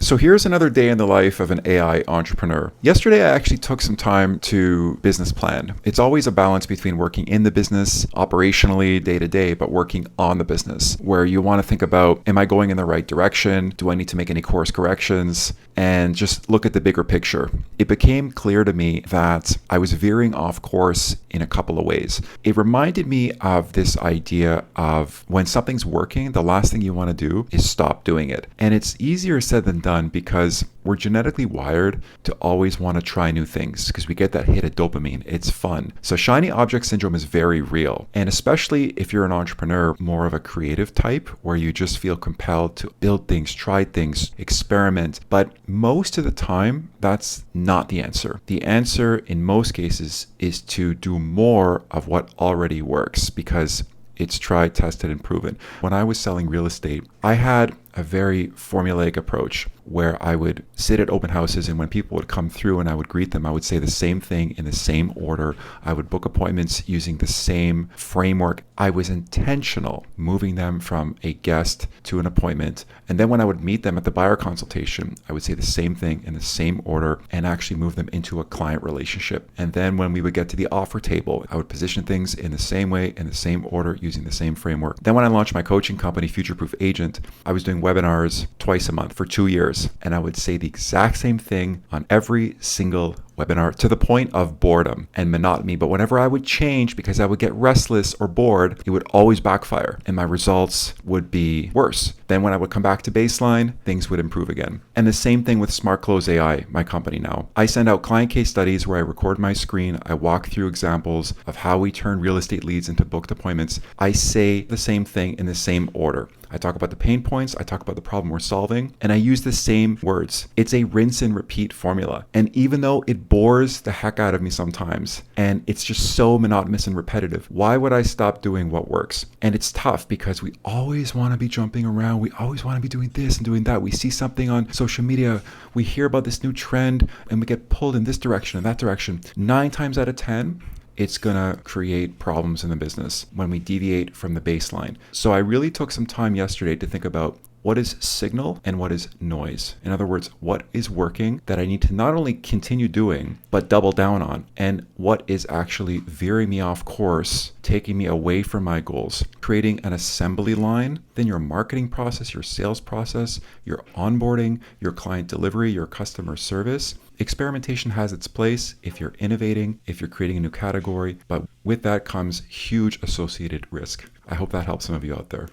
So here's another day in the life of an AI entrepreneur. Yesterday, I actually took some time to business plan. It's always a balance between working in the business operationally day to day, but working on the business where you want to think about, am I going in the right direction? Do I need to make any course corrections? And just look at the bigger picture. It became clear to me that I was veering off course in a couple of ways. It reminded me of this idea of when something's working, the last thing you want to do is stop doing it. And it's easier said than done because we're genetically wired to always want to try new things because we get that hit of dopamine. It's fun. So shiny object syndrome is very real. And especially if you're an entrepreneur, more of a creative type where you just feel compelled to build things, try things, experiment. But most of the time, that's not the answer. The answer in most cases is to do more of what already works because it's tried, tested, and proven. When I was selling real estate, I had a very formulaic approach where I would sit at open houses, and when people would come through and I would greet them, I would say the same thing in the same order. I would book appointments using the same framework. I was intentional moving them from a guest to an appointment. And then when I would meet them at the buyer consultation, I would say the same thing in the same order and actually move them into a client relationship. And then when we would get to the offer table, I would position things in the same way, in the same order, using the same framework. Then when I launched my coaching company, Future Proof Agent, I was doing webinars twice a month for 2 years. And I would say the exact same thing on every single webinar to the point of boredom and monotony. But whenever I would change because I would get restless or bored, it would always backfire and my results would be worse. Then when I would come back to baseline, things would improve again. And the same thing with Smart Close AI, my company now. I send out client case studies where I record my screen. I walk through examples of how we turn real estate leads into booked appointments. I say the same thing in the same order. I talk about the pain points, I talk about the problem we're solving, and I use the same words. It's a rinse and repeat formula. And even though it bores the heck out of me sometimes, and it's just so monotonous and repetitive, why would I stop doing what works? And it's tough because we always want to be jumping around. We always want to be doing this and doing that. We see something on social media, we hear about this new trend, and we get pulled in this direction and that direction. 9 times out of 10, it's going to create problems in the business when we deviate from the baseline. So I really took some time yesterday to think about what is signal and what is noise. In other words, what is working that I need to not only continue doing, but double down on, and what is actually veering me off course, taking me away from my goals, creating an assembly line, then your marketing process, your sales process, your onboarding, your client delivery, your customer service. Experimentation has its place if you're innovating, if you're creating a new category, but with that comes huge associated risk. I hope that helps some of you out there.